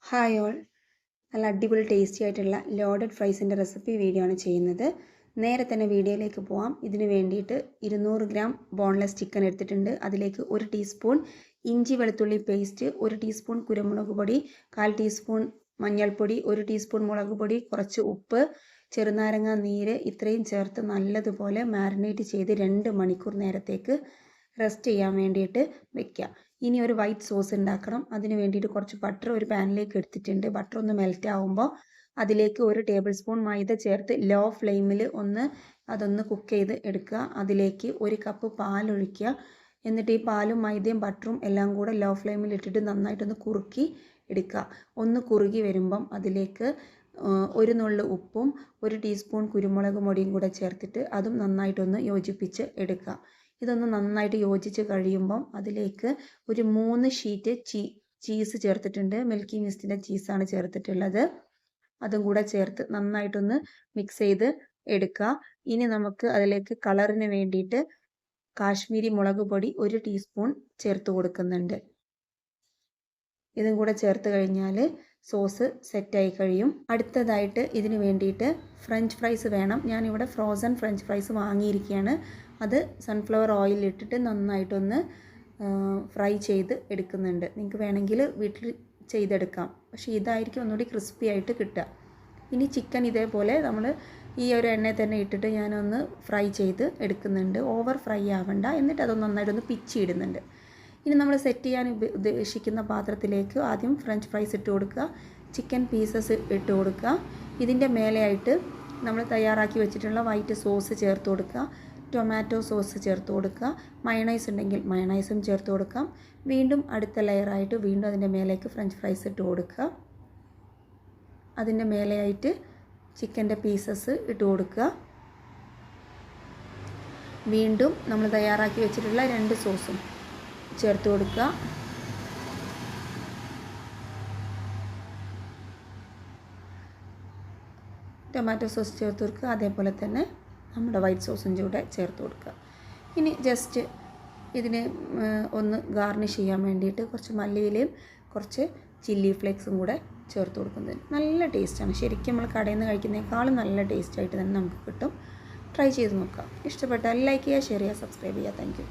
Hi all, നല്ല അടിപൊളി tasty ആയിട്ടുള്ള ലോഡഡ് ഫ്രൈസിൻ്റെ റെസിപ്പി വീഡിയോ ആണ് ചെയ്യുന്നത്. നേരെ തന്നെ വീഡിയോയിലേക്ക് പോവാം. ഇതിന് വേണ്ടിയിട്ട് 200 ഗ്രാം ബോൺലെസ് ചിക്കൻ എടുത്തിട്ടുണ്ട്. അതിലേക്ക് 1 ടീസ്പൂൺ ഇഞ്ചി വെളുത്തുള്ളി പേസ്റ്റ്, 1 ടീസ്പൂൺ കുരുമുളക് പൊടി, 1/4 ടീസ്പൂൺ മഞ്ഞൾപ്പൊടി, 1 ടീസ്പൂൺ മുളക് പൊടി, കുറച്ച് ഉപ്പ്, ചെറുനാരങ്ങ നീര് ഇത്രയും ചേർത്ത് നല്ലതുപോലെ മാരിനേറ്റ് ചെയ്ത് 2 മണിക്കൂർ നേരത്തേക്ക് റെസ്റ്റ് ചെയ്യാൻ വേണ്ടിയിട്ട് വെക്കുക. ഇനി ഒരു വൈറ്റ് സോസ് ഉണ്ടാക്കണം. അതിന് വേണ്ടിയിട്ട് കുറച്ച് ബട്ടർ ഒരു പാനിലേക്ക് എടുത്തിട്ടുണ്ട്. ബട്ടർ ഒന്ന് മെൽറ്റ് ആകുമ്പോൾ അതിലേക്ക് 1 ടേബിൾ സ്പൂൺ മൈദ ചേർത്ത് ലോ ഫ്ലെയിമിൽ അതൊന്ന് കുക്ക് ചെയ്ത് എടുക്കുക. അതിലേക്ക് 1 കപ്പ് പാലൊഴിക്കുക. എന്നിട്ട് ഈ പാലും മൈദയും ബട്ടറും എല്ലാം കൂടെ ലോ ഫ്ലെയിമിൽ ഇട്ടിട്ട് നന്നായിട്ടൊന്ന് കുറുക്കി എടുക്കുക. ഒന്ന് കുറുകി വരുമ്പം അതിലേക്ക് 1 നുള്ളു ഉപ്പും 1 ടീസ്പൂൺ കുരുമുളക് പൊടിയും കൂടെ ചേർത്തിട്ട് അതും നന്നായിട്ടൊന്ന് യോജിപ്പിച്ച് എടുക്കുക. ഇതൊന്ന് നന്നായിട്ട് യോജിച്ച് കഴിയുമ്പം അതിലേക്ക് ഒരു 3 ഷീറ്റ് ചീസ് ചേർത്തിട്ടുണ്ട്. മിൽക്കി മിസ്റ്റിൻ്റെ ചീസാണ് ചേർത്തിട്ടുള്ളത്. അതും കൂടെ ചേർത്ത് നന്നായിട്ടൊന്ന് മിക്സ് ചെയ്ത് എടുക്കുക. ഇനി നമുക്ക് അതിലേക്ക് കളറിന് വേണ്ടിയിട്ട് കാശ്മീരി മുളക് പൊടി 1 ടീസ്പൂൺ ചേർത്ത് കൊടുക്കുന്നുണ്ട്. ഇതും കൂടെ ചേർത്ത് കഴിഞ്ഞാൽ സോസ് സെറ്റായി കഴിയും. അടുത്തതായിട്ട് ഇതിന് വേണ്ടിയിട്ട് ഫ്രഞ്ച് ഫ്രൈസ് വേണം. ഞാനിവിടെ ഫ്രോസൺ ഫ്രഞ്ച് ഫ്രൈസ് വാങ്ങിയിരിക്കുകയാണ്. അത് സൺഫ്ലവർ ഓയിലിട്ടിട്ട് നന്നായിട്ടൊന്ന് ഫ്രൈ ചെയ്ത് എടുക്കുന്നുണ്ട്. നിങ്ങൾക്ക് വേണമെങ്കിൽ വീട്ടിൽ ചെയ്തെടുക്കാം, പക്ഷേ ഇതായിരിക്കും ഒന്നുകൂടി ക്രിസ്പി ആയിട്ട് കിട്ടുക. ഇനി ചിക്കൻ ഇതേപോലെ നമ്മൾ ഈ ഒരു എണ്ണയിൽ തന്നെ ഇട്ടിട്ട് ഞാനൊന്ന് ഫ്രൈ ചെയ്ത് എടുക്കുന്നുണ്ട്. ഓവർ ഫ്രൈ ആവണ്ട. എന്നിട്ട് അതൊന്ന് നന്നായിട്ടൊന്ന് പിച്ചിടുന്നുണ്ട്. ഇനി നമ്മൾ സെറ്റ് ചെയ്യാൻ ഉദ്ദേശിക്കുന്ന പാത്രത്തിലേക്ക് ആദ്യം ഫ്രഞ്ച് ഫ്രൈസ് ഇട്ട് കൊടുക്കുക, ചിക്കൻ പീസസ് ഇട്ട് കൊടുക്കുക. ഇതിൻ്റെ മേലെയായിട്ട് നമ്മൾ തയ്യാറാക്കി വെച്ചിട്ടുള്ള വൈറ്റ് സോസ് ചേർത്ത് കൊടുക്കുക, ടൊമാറ്റോ സോസ് ചേർത്ത് കൊടുക്കുക, മയണൈസ് ഉണ്ടെങ്കിൽ മയണൈസും ചേർത്ത് കൊടുക്കാം. വീണ്ടും അടുത്ത ലെയറായിട്ട് വീണ്ടും അതിൻ്റെ മേലേക്ക് ഫ്രഞ്ച് ഫ്രൈസ് ഇട്ട് കൊടുക്കുക. അതിൻ്റെ മേലെയായിട്ട് ചിക്കൻ്റെ പീസസ് ഇട്ട് കൊടുക്കുക. വീണ്ടും നമ്മൾ തയ്യാറാക്കി വെച്ചിട്ടുള്ള 2 സോസും ചേർത്ത് കൊടുക്കുക. ടൊമാറ്റോ സോസ് ചേർത്ത് കൊടുക്കുക. അതേപോലെ തന്നെ നമ്മുടെ വൈറ്റ് സോസും കൂടെ ചേർത്ത് കൊടുക്കുക. ഇനി ജസ്റ്റ് ഇതിന് ഒന്ന് ഗാർണിഷ് ചെയ്യാൻ വേണ്ടിയിട്ട് കുറച്ച് മല്ലിയിലയും കുറച്ച് ചില്ലി ഫ്ലേക്സും കൂടെ ചേർത്ത് കൊടുക്കുന്നത് നല്ല ടേസ്റ്റാണ്. ശരിക്കും നമ്മൾ കടയിൽ നിന്ന് കഴിക്കുന്നതിനേക്കാളും നല്ല ടേസ്റ്റായിട്ട് തന്നെ നമുക്ക് കിട്ടും. ട്രൈ ചെയ്ത് നോക്കാം. ഇഷ്ടപ്പെട്ടാൽ ലൈക്ക് ചെയ്യുക, ഷെയർ ചെയ്യുക, സബ്സ്ക്രൈബ് ചെയ്യുക. Thank you.